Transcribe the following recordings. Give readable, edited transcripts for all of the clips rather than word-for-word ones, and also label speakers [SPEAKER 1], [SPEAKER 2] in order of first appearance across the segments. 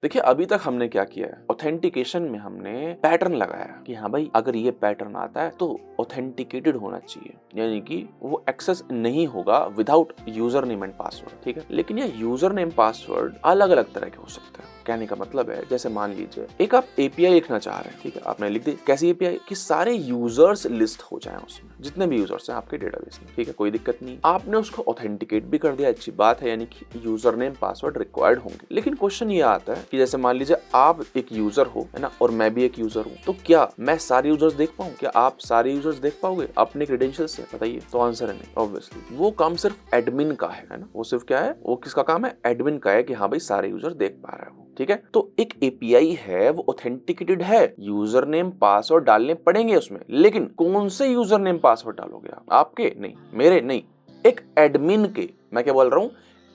[SPEAKER 1] देखिए अभी तक हमने क्या किया है, ऑथेंटिकेशन में हमने पैटर्न लगाया कि हाँ भाई अगर ये पैटर्न आता है तो ऑथेंटिकेटेड होना चाहिए, यानी कि वो एक्सेस नहीं होगा without user name and password. ठीक है, लेकिन ये यूजर नेम पासवर्ड अलग अलग तरह के हो सकते हैं। कहने का मतलब है जैसे मान लीजिए एक आप एपीआई लिखना चाह रहे हैं, ठीक है, आपने लिख दी कैसी एपीआई कि सारे यूजर्स लिस्ट हो जाएं उसमें, जितने भी यूजर्स हैं आपके डेटाबेस में। ठीक है, कोई दिक्कत नहीं, आपने उसको ऑथेंटिकेट भी कर दिया, अच्छी बात है, यानी कि यूजर नेम पासवर्ड रिक्वायर्ड होंगे। लेकिन क्वेश्चन ये आता है कि जैसे मान लीजिए आप एक यूजर हो, है ना, और मैं भी एक यूजर हूँ, तो क्या मैं सारे यूजर्स देख पाऊँ? क्या आप सारे यूजर्स देख पाओगे अपने क्रेडेंशियल्स से? बताइए। तो आंसर है नहीं, ऑब्वियसली। वो काम सिर्फ एडमिन का है ना, वो सिर्फ क्या है, वो किसका काम है? एडमिन का है कि हाँ भाई सारे यूजर देख पा रहे हो। ठीक है, तो एक एपीआई है वो ऑथेंटिकेटेड है, यूजर नेम पासवर्ड डालने पड़ेंगे उसमें, लेकिन कौन से यूजर नेम पासवर्ड डालोगे आप? आपके नहीं, मेरे नहीं, एक एडमिन के। मैं क्या बोल रहा हूं?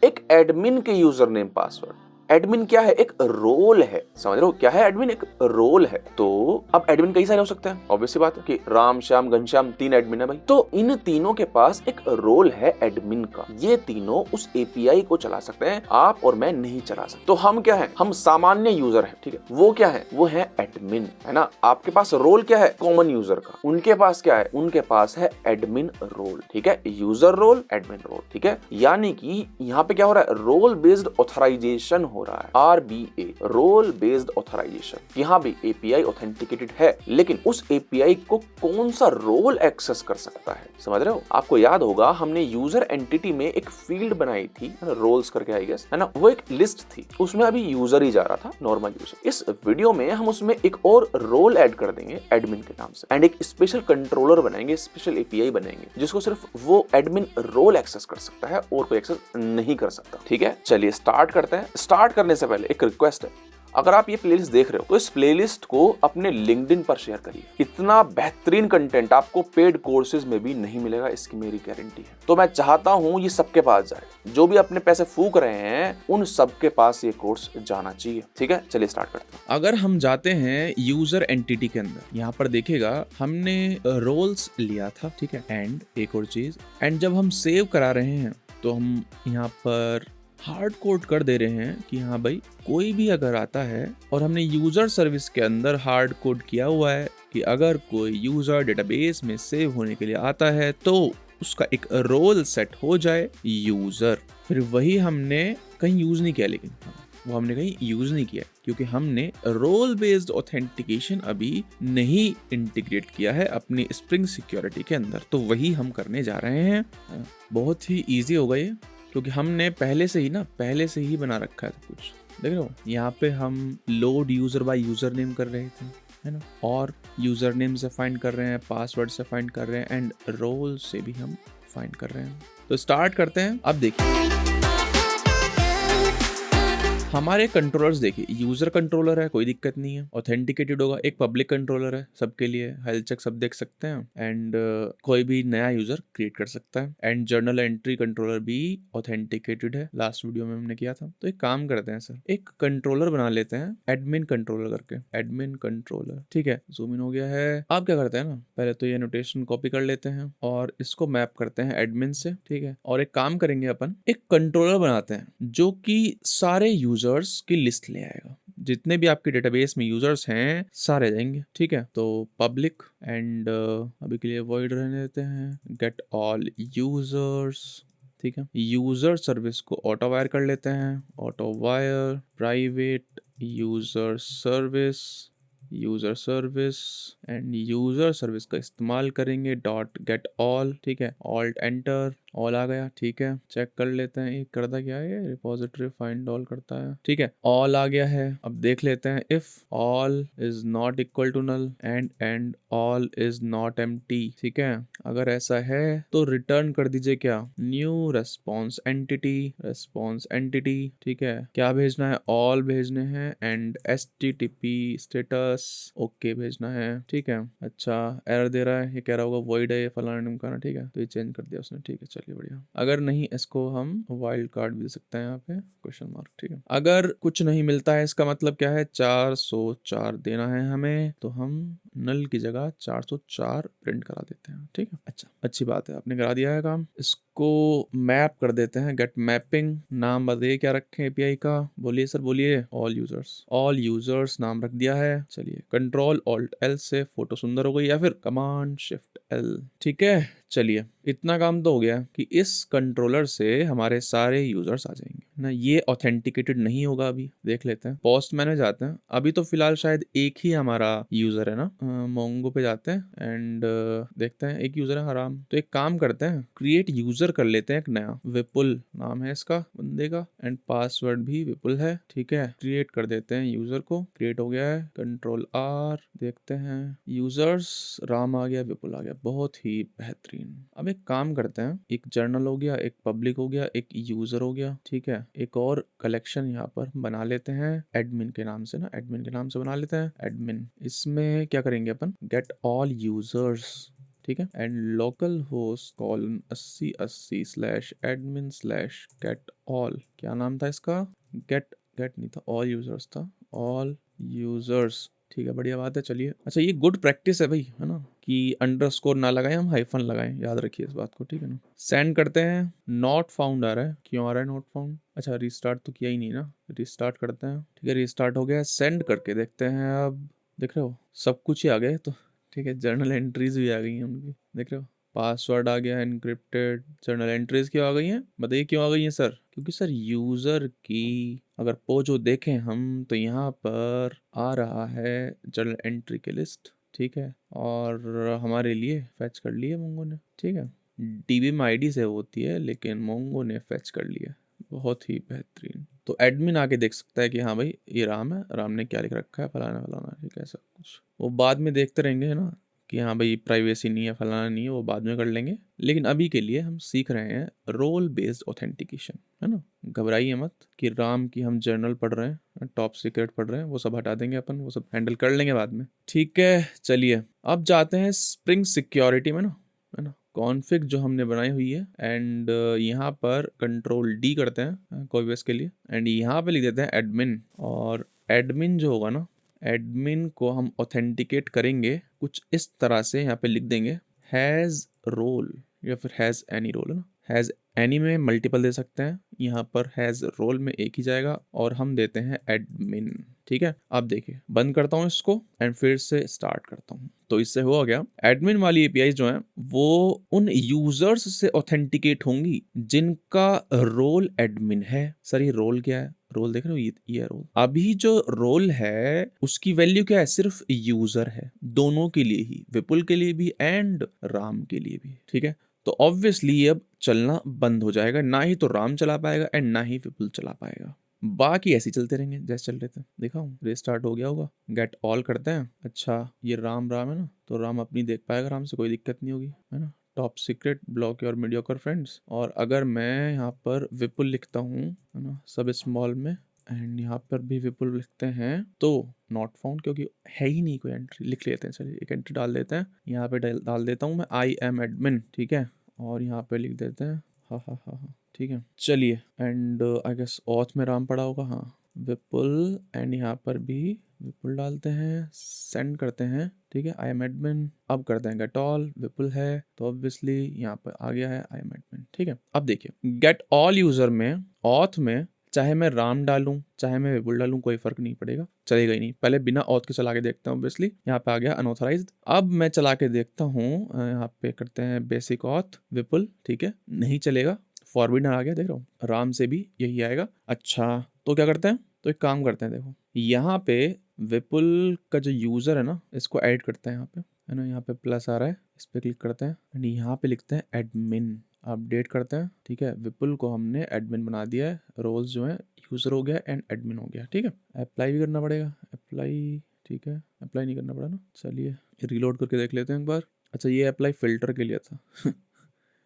[SPEAKER 1] एक एडमिन के यूजर नेम पासवर्ड। एडमिन क्या है? एक रोल है, समझ रहे हो? क्या है एडमिन? एक रोल है। तो अब एडमिन कई सारे हो सकते हैं, ऑब्वियस सी बात है कि राम श्याम घनश्याम 3 एडमिन है भाई, तो इन तीनों के पास एक रोल है एडमिन का। ये तीनों उस एपीआई को चला सकते हैं, आप और मैं नहीं चला सकते। तो हम क्या है? हम सामान्य यूजर हैं। ठीक है, वो क्या है? वो है एडमिन, है ना। आपके पास रोल क्या है? कॉमन यूजर का। उनके पास क्या है? उनके पास है एडमिन रोल। ठीक है, यूजर रोल, एडमिन रोल। ठीक है, यानी कि यहाँ पे क्या हो रहा है? रोल बेस्ड ऑथराइजेशन हो रहा है, RBA, रोल बेस्ड ऑथराइजेशन। यहाँ भी एपीआई ऑथेंटिकेटेड है, लेकिन उस एपीआई को कौन सा रोल एक्सेस कर सकता है? समझ रहे हो? आपको याद होगा हमने यूजर एंटिटी में एक फील्ड बनाई थी रोल्स करके, आई गेस, है ना। वो एक लिस्ट थी, उसमें अभी यूजर ही जा रहा था, नॉर्मल यूजर। इस वीडियो में हम उसमें एक और रोल ऐड कर देंगे एडमिन के नाम से, एंड एक स्पेशल कंट्रोलर बनाएंगे, स्पेशल एपीआई बनाएंगे जिसको सिर्फ वो एडमिन रोल एक्सेस कर सकता है और कोई एक्सेस नहीं कर सकता। ठीक है, चलिए स्टार्ट करते हैं। स्टार्ट करने से पहले एक रिक्वेस्ट है, अगर आप ये प्लेलिस्ट देख रहे हो तो इस प्लेलिस्ट को अपने लिंक्डइन पर शेयर करिए। इतना बेहतरीन कंटेंट आपको पेड कोर्सेज में भी नहीं मिलेगा, इसकी मेरी गारंटी है। तो मैं चाहता हूं ये सबके पास जाए, जो भी अपने पैसे फूक रहे हैं उन सबके पास ये कोर्स जाना चाहिए। ठीक है, चलिए स्टार्ट करते हैं।
[SPEAKER 2] अगर हम जाते हैं यूजर एंटिटी के अंदर, यहाँ पर देखिएगा हमने रोल्स लिया था, ठीक है, एंड एक और चीज, एंड जब हम सेव करा रहे हैं तो हम यहाँ पर हार्ड कोड कर दे रहे हैं कि हाँ भाई कोई भी अगर आता है, और हमने यूजर सर्विस के अंदर हार्ड कोड किया हुआ है कि अगर कोई यूजर डेटाबेस में सेव होने के लिए आता है तो उसका एक रोल सेट हो जाए यूजर। फिर वही हमने कहीं यूज नहीं किया, लेकिन वो हमने कहीं यूज नहीं किया क्योंकि हमने रोल बेस्ड ऑथेंटिकेशन अभी नहीं इंटीग्रेट किया है अपनी स्प्रिंग सिक्योरिटी के अंदर। तो वही हम करने जा रहे हैं। बहुत ही इजी होगा ये, क्योंकि हमने पहले से ही बना रखा है कुछ। देख रहे हो, यहाँ पे हम load user by user name कर रहे थे, है ना, और यूजर नेम से फाइंड कर रहे हैं, पासवर्ड से फाइंड कर रहे हैं, एंड रोल से भी हम फाइंड कर रहे हैं। तो स्टार्ट करते हैं। अब देखिए हमारे कंट्रोलर्स, देखिए यूजर कंट्रोलर है, कोई दिक्कत नहीं है, ऑथेंटिकेटेड होगा। एक पब्लिक कंट्रोलर है सबके लिए, हेल्थ चेक सब देख सकते हैं, एंड कोई भी नया यूजर क्रिएट कर सकता है, एंड जर्नल एंट्री कंट्रोलर भी ऑथेंटिकेटेड है, लास्ट वीडियो में हमने किया था। तो एक काम करते हैं सर, एक कंट्रोलर बना लेते हैं एडमिन कंट्रोलर करके, एडमिन कंट्रोलर। ठीक है, जूम इन हो गया है। आप क्या करते हैं ना, पहले तो ये नोटेशन कॉपी कर लेते हैं और इसको मैप करते हैं एडमिन से। ठीक है, और एक काम करेंगे, अपन एक कंट्रोलर बनाते हैं जो कि सारे यूजर्स की लिस्ट ले आएगा। जितने भी आपके डेटाबेस में यूजर्स हैं सारे जाएंगे। ठीक है, तो पब्लिक एंड अभी के लिए वॉइड रहने देते हैं, गेट ऑल यूजर्स। ठीक है, यूजर सर्विस को ऑटो वायर कर लेते हैं, auto wire private user service and user service का इस्तेमाल करेंगे डॉट गेट ऑल। ठीक है, ऑल्ट एंटर, ऑल आ गया। ठीक है, चेक कर लेते हैं ये करता क्या है, रिपोजिटरी फाइंड ऑल करता है। ठीक है, ऑल आ गया है। अब देख लेते हैं, if all is not equal to null and all is not empty. ठीक है, अगर ऐसा है तो रिटर्न कर दीजिए क्या, न्यू रेस्पॉन्स एंटिटी। ठीक है, क्या भेजना है, ऑल भेजने हैं, एंड HTTP स्टेटस ओके भेजना है। ठीक है, अच्छा एरर दे रहा है, ये कह रहा होगा वॉइड है ये फलाना ढिमकाना। ठीक है, तो ये चेंज कर दिया उसने। ठीक है, चलिए बढ़िया। अगर नहीं, इसको हम वाइल्ड कार्ड भी दे सकते हैं यहाँ पे, क्वेश्चन मार्क। ठीक है, अगर कुछ नहीं मिलता है, इसका मतलब क्या है, 404 देना है हमें, तो हम नल की जगह 404 प्रिंट करा देते हैं। ठीक है, अच्छा अच्छी बात है, आपने करा दिया है काम। इसको मैप कर देते हैं, गेट मैपिंग। नाम बताइए क्या रखें एपीआई का, बोलिए सर बोलिए। ऑल यूजर्स नाम रख दिया है। चलिए कंट्रोल ऑल्ट एल से फोटो सुंदर हो गई, या फिर कमांड शिफ्ट एल। ठीक है, चलिए इतना काम तो हो गया कि इस कंट्रोलर से हमारे सारे यूजर्स आ जाएंगे ना। ये ऑथेंटिकेटेड नहीं होगा, अभी देख लेते हैं। पोस्टमैन में जाते हैं, अभी तो फिलहाल शायद एक ही हमारा यूजर है ना। मोंगो पे जाते हैं एंड देखते हैं एक यूजर है हराम। तो एक काम करते हैं, क्रिएट यूजर कर लेते हैं एक नया, विपुल नाम है इसका बंदे का, एंड पासवर्ड भी विपुल है। ठीक है, क्रिएट कर देते हैं यूजर को। क्रिएट हो गया है, कंट्रोल आर, देखते हैं यूजर्स, राम आ गया, विपुल आ गया, बहुत ही बेहतरीन। अब एक काम करते हैं, एक जर्नल हो गया, एक पब्लिक हो गया, एक यूजर हो गया। ठीक है, एक और कलेक्शन यहाँ पर बना लेते हैं एडमिन के नाम से ना, एडमिन के नाम से बना लेते हैं एडमिन। इसमें क्या करेंगे अपन, गेट ऑल यूजर्स। ठीक है, and local host colon 8080/admin/get all। क्या नाम था इसका, गेट नहीं था, ऑल यूजर्स था, ऑल यूजर्स। ठीक है, बढ़िया बात है। चलिए, अच्छा ये गुड प्रैक्टिस है भाई, है ना, कि अंडरस्कोर ना लगाएं, हम हाइफन लगाएं, याद रखिए इस बात को। ठीक है ना, सेंड करते हैं। नॉट फाउंड आ रहा है, क्यों आ रहा है नॉट फाउंड? अच्छा रिस्टार्ट तो किया ही नहीं ना, रिस्टार्ट करते हैं। ठीक है, रिस्टार्ट हो गया, सेंड करके देखते हैं। अब देख रहे हो सब कुछ ही आ गया तो। ठीक है, जर्नल एंट्रीज भी आ गई हैं उनकी, देख रहे हो, पासवर्ड आ गया एनक्रिप्टेड। जर्नल एंट्रीज क्यों आ गई हैं, बताइए क्यों आ गई हैं सर? क्योंकि सर यूजर की अगर पोजो देखें हम तो यहाँ पर आ रहा है जर्नल एंट्री की लिस्ट। ठीक है, और हमारे लिए फैच कर लिए मोंगो ने। ठीक है, डीबीएम आईडी से होती है, लेकिन मोंगो ने फैच कर लिया, बहुत ही बेहतरीन। तो एडमिन आके देख सकता है कि हाँ भाई ये राम है, राम ने क्या लिख रखा है, फलाना फलाना। ठीक है, सब कुछ वो बाद में देखते रहेंगे, है ना, कि हाँ भाई प्राइवेसी नहीं है, फलाना नहीं है, वो बाद में कर लेंगे। लेकिन अभी के लिए हम सीख रहे हैं रोल बेस्ड ऑथेंटिकेशन, है ना। घबराइए मत कि राम की हम जर्नल पढ़ रहे हैं, टॉप सीक्रेट पढ़ रहे हैं, वो सब हटा देंगे अपन, वो सब हैंडल कर लेंगे बाद में। ठीक है, चलिए अब जाते हैं स्प्रिंग सिक्योरिटी में ना, है ना, कॉन्फ़िग जो हमने बनाई हुई है। एंड यहाँ पर कंट्रोल डी करते हैं कोई के लिए, एंड यहाँ पे लिख देते हैं एडमिन। और एडमिन जो होगा ना, एडमिन को हम ऑथेंटिकेट करेंगे कुछ इस तरह से, यहाँ पे लिख देंगे हैज़ रोल या फिर हैज़ एनी रोल, है ना। हैज़ एनी में मल्टीपल दे सकते हैं, यहाँ पर हैज़ रोल में एक ही जाएगा, और हम देते हैं एडमिन। ठीक है, अब देखिए बंद करता हूँ इसको एंड फिर से स्टार्ट करता हूँ। तो इससे हुआ गया, एडमिन वाली एपीआई जो है वो उन यूजर्स से ऑथेंटिकेट होंगी जिनका रोल एडमिन है। सर ये रोल क्या है, रोल देख रहे हो, ये रोल। अभी जो रोल है उसकी वैल्यू क्या है, सिर्फ यूजर है, दोनों के लिए ही, विपुल के लिए भी एंड राम के लिए भी। ठीक है, तो ऑब्वियसली ये अब चलना बंद हो जाएगा, ना ही तो राम चला पाएगा एंड ना ही विपुल चला पाएगा। बाकी ऐसे ही चलते रहेंगे जैसे चल रहे थे। देखा हूँ रिस्टार्ट हो गया होगा, गेट ऑल करते हैं। अच्छा ये राम है ना, तो राम अपनी देख पाएगा, राम से कोई दिक्कत नहीं होगी, है ना। Top secret block your mediocre friends. और अगर मैं यहाँ पर विपुल लिखता हूँ, है ना, सब स्मॉल में, एंड यहाँ पर भी विपुल लिखते हैं, तो नॉट फाउंड, क्योंकि है ही नहीं कोई एंट्री। लिख लेते हैं, चलिए एक एंट्री डाल देते हैं, यहाँ पे डाल देता हूँ मैं आई एम एडमिन। ठीक है, और यहाँ पे लिख देते हैं हा। ठीक है, चलिए, एंड आई गेस ऑथ में राम पड़ा होगा, हाँ विपुल, एंड यहाँ पर भी विपुल डालते हैं, सेंड करते हैं। ठीक है, आई एम एडमिन। अब करते हैं गेट ऑल, विपुल है तो ऑब्वियसली यहाँ पर आ गया है आई एम एडमिन। ठीक है, अब देखिए गेट ऑल यूजर में ऑथ में चाहे मैं राम डालूं चाहे मैं विपुल डालूं कोई फर्क नहीं पड़ेगा, चलेगा ही नहीं। पहले बिना ऑथ के चला के देखते हैं, ऑब्वियसली यहाँ पे आ गया अनऑथराइज्ड। अब मैं चला के देखता हूँ, यहाँ पे करते हैं बेसिक ऑथ विपुल। ठीक है, नहीं चलेगा, फॉरवर्ड आ गया, देख रहा हूँ, राम से भी यही आएगा। अच्छा तो क्या करते हैं, तो एक काम करते हैं, देखो यहाँ पे विपुल का जो यूजर है ना, इसको ऐड करते हैं यहाँ पे, है ना, यहाँ पे प्लस आ रहा है, इस पे क्लिक करते हैं एंड यहाँ पे लिखते हैं एडमिन, अपडेट करते हैं। ठीक है, विपुल को हमने एडमिन बना दिया है, रोल्स जो है यूजर हो गया एंड एडमिन हो गया। ठीक है, अप्लाई भी करना पड़ेगा, अप्लाई। ठीक है, अप्लाई नहीं करना पड़ा ना, चलिए रीलोड करके देख लेते हैं एक बार। अच्छा ये अप्लाई फिल्टर के लिए था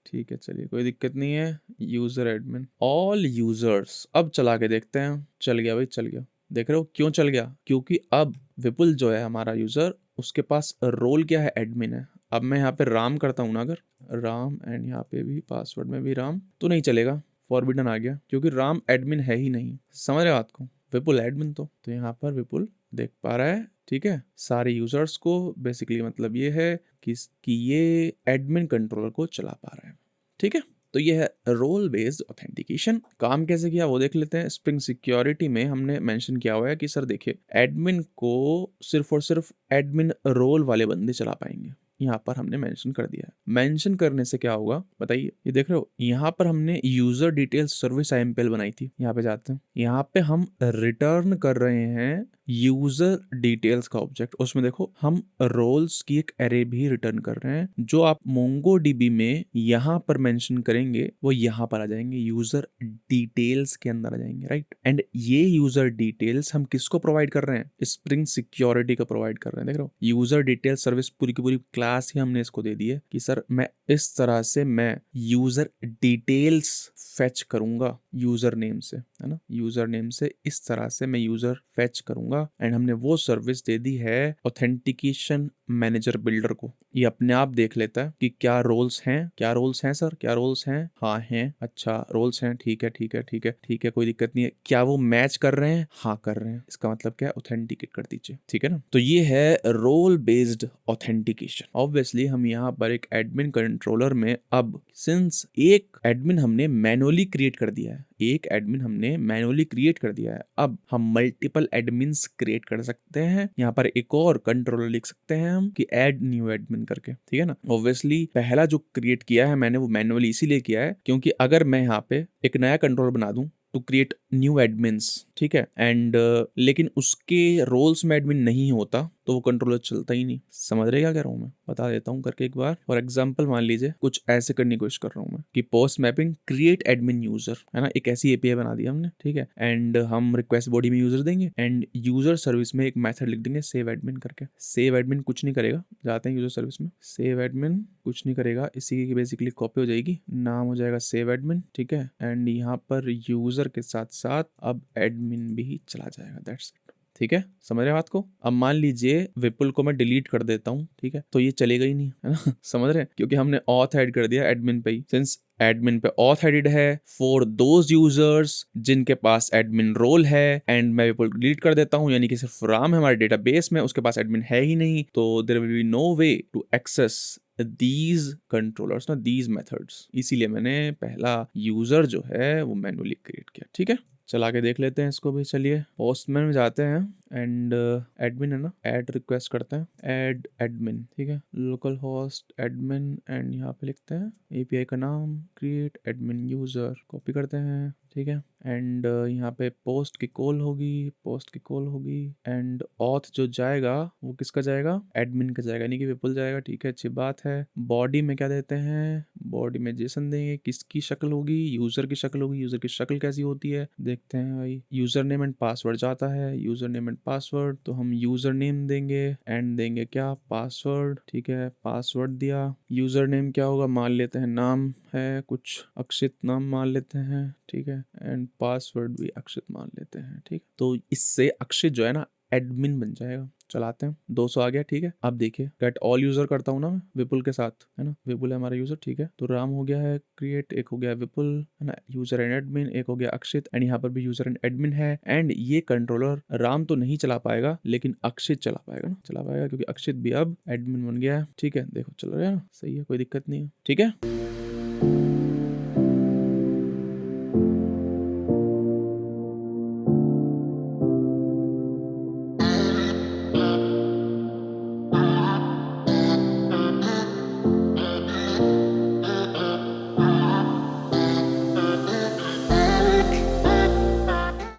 [SPEAKER 2] ठीक है, चलिए कोई दिक्कत नहीं है। यूजर एडमिन ऑल यूजर्स, अब चला के देखते हैं, चल गया भाई, चल गया। देख रहे हो क्यों चल गया, क्योंकि अब विपुल जो है हमारा यूजर, उसके पास रोल क्या है, एडमिन है। अब मैं यहाँ पे राम करता हूँ ना, अगर राम एंड यहाँ पे भी पासवर्ड में भी राम, तो नहीं चलेगा, फॉरबिडन आ गया, क्योंकि राम एडमिन है ही नहीं। समझ रहे हो बात को, विपुल एडमिन तो यहाँ पर विपुल देख पा रहा है, ठीक है, सारे यूजर्स को। बेसिकली मतलब ये है कि ये एडमिन कंट्रोलर को चला पा रहा है, ठीक है। तो ये है रोल बेस्ड ऑथेंटिकेशन। काम कैसे किया वो देख लेते हैं। स्प्रिंग सिक्योरिटी में हमने मेंशन किया हुआ है कि सर देखिए, एडमिन को सिर्फ और सिर्फ एडमिन रोल वाले बंदे चला पाएंगे। यहाँ पर हमने मेंशन कर दिया है। मेंशन करने से क्या होगा बताइए, ये देख रहे हो, यहाँ पर हमने यूजर डिटेल्स सर्विस IMPL बनाई थी। यहाँ पे जाते हैं, यहाँ पे हम रिटर्न कर रहे हैं यूजर डिटेल्स का ऑब्जेक्ट। उसमें देखो हम रोल्स की एक एरे भी रिटर्न कर रहे हैं, जो आप MongoDB में यहाँ पर मेंशन करेंगे वो यहाँ पर आ जाएंगे, यूजर डिटेल्स के अंदर आ जाएंगे, राइट। एंड ये यूजर डिटेल्स हम किसको प्रोवाइड कर रहे हैं, स्प्रिंग सिक्योरिटी को प्रोवाइड कर रहे हैं। देख रहे हो, यूजर डिटेल सर्विस पूरी की पूरी क्लास ही हमने इसको दे दी है कि सर मैं इस तरह से मैं यूजर डिटेल्स फेच करूंगा यूजर नेम से, है ना, यूजर नेम से इस तरह से मैं यूजर फेच करूंगा। एंड हमने वो सर्विस दे दी है ऑथेंटिकेशन मैनेजर बिल्डर को। ये अपने आप देख लेता है कि क्या रोल्स हैं, क्या रोल्स हैं सर, क्या रोल्स हैं, हाँ हैं, अच्छा रोल्स हैं, ठीक है ठीक है ठीक है ठीक है, कोई दिक्कत नहीं है। क्या वो मैच कर रहे हैं, हाँ कर रहे हैं, इसका मतलब क्या है, ऑथेंटिकेट कर दीजिए, ठीक है ना। तो ये है रोल बेस्ड ऑथेंटिकेशन। ऑब्वियसली हम यहाँ पर एक एडमिन कंट्रोलर में अब सिंस एक एडमिन हमने मैनुअली क्रिएट कर दिया है, एक एडमिन हमने मैनुअली क्रिएट कर दिया है, अब हम मल्टीपल एडमिन्स क्रिएट कर सकते हैं। यहाँ पर एक और कंट्रोलर लिख सकते हैं हम कि ऐड न्यू एडमिन करके, ठीक है ना। ऑब्वियसली पहला जो क्रिएट किया है मैंने वो मैनुअली इसीलिए किया है क्योंकि अगर मैं यहाँ पे एक नया कंट्रोलर बना दूं टू क्रिएट न्यू एडमिन्स, ठीक है, एंड लेकिन उसके रोल्स में एडमिन नहीं होता तो वो कंट्रोलर चलता ही नहीं। समझ रहे क्या कह रहा हूँ मैं, बता देता हूँ करके एक बार। फॉर एग्जांपल मान लीजिए कुछ ऐसे करने की कोशिश कर रहा हूँ मैं कि post mapping create admin user, है ना, एक ऐसी API बना दी हमने, ठीक है, एंड हम रिक्वेस्ट बॉडी में यूजर देंगे एंड यूजर सर्विस में एक मेथड लिख देंगे सेव एडमिन करके। सेव एडमिन कुछ नहीं करेगा, जाते हैं यूजर सर्विस में, सेव एडमिन कुछ नहीं करेगा, इसी की बेसिकली कॉपी हो जाएगी, नाम हो जाएगा सेव एडमिन, ठीक है, एंड यहाँ पर यूजर के साथ साथ अब एडमिन भी चला जाएगा, दैट्स इट, ठीक है। समझ रहे बात को। अब मान लीजिए विपुल को मैं डिलीट कर देता हूँ, ठीक है, तो ये चलेगा ही नहीं, है ना समझ रहे, क्योंकि हमने ऑथ ऐड कर दिया एडमिन पे ही। सिंस एडमिन पे ऑथ एडेड है फॉर दोज यूजर्स जिनके पास एडमिन रोल है, एंड मैं विपुल को डिलीट कर देता हूँ, यानी कि सिर्फ राम है हमारे डेटाबेस में, उसके पास एडमिन है ही नहीं, तो there will be no way to access these controllers ना, these methods। इसीलिए मैंने पहला यूजर जो है वो मैनुअली क्रिएट किया, ठीक है। चला के देख लेते हैं इसको भी। चलिए पोस्टमैन में जाते हैं एंड एडमिन है ना, ऐड रिक्वेस्ट करते हैं, ऐड एडमिन, ठीक है, लोकल होस्ट एडमिन, एंड यहाँ पे लिखते हैं API का नाम क्रिएट एडमिन यूजर, कॉपी करते हैं, ठीक है, एंड यहाँ पे पोस्ट की कॉल होगी, पोस्ट की कॉल होगी, एंड ऑथ जो जाएगा वो किसका जाएगा, एडमिन का जाएगा, यानी कि विपुल जाएगा, ठीक है, अच्छी बात है। बॉडी में क्या देते हैं, बॉडी में जेसन देंगे, किसकी शक्ल होगी, यूजर की शक्ल होगी। यूजर की शक्ल कैसी होती है देखते हैं भाई, यूजर नेम एंड पासवर्ड जाता है, यूजर नेम एंड पासवर्ड, तो हम यूजर नेम देंगे एंड देंगे क्या, पासवर्ड, ठीक है, पासवर्ड दिया। यूजर नेम क्या होगा, मान लेते हैं नाम है कुछ, अक्षित नाम मान लेते हैं, ठीक है, एंड पासवर्ड भी अक्षित मान लेते हैं, ठीक। तो इससे अक्षित जो है ना एडमिन बन जाएगा। चलाते हैं, 200 आ गया, ठीक है। अब देखिए गेट ऑल यूजर करता हूँ ना मैं विपुल के साथ, है ना, विपुल है हमारा यूजर, ठीक है, तो राम हो गया है क्रिएट, एक हो गया विपुल, है ना, यूजर एंड एडमिन, एक हो गया अक्षित, एंड यहाँ पर भी यूजर एंड एडमिन है। एंड ये कंट्रोलर राम तो नहीं चला पाएगा लेकिन अक्षित चला पाएगा ना, चला पाएगा क्योंकि अक्षित भी अब एडमिन बन गया है, ठीक है। देखो चल रहा है ना, सही है, कोई दिक्कत नहीं है, ठीक है।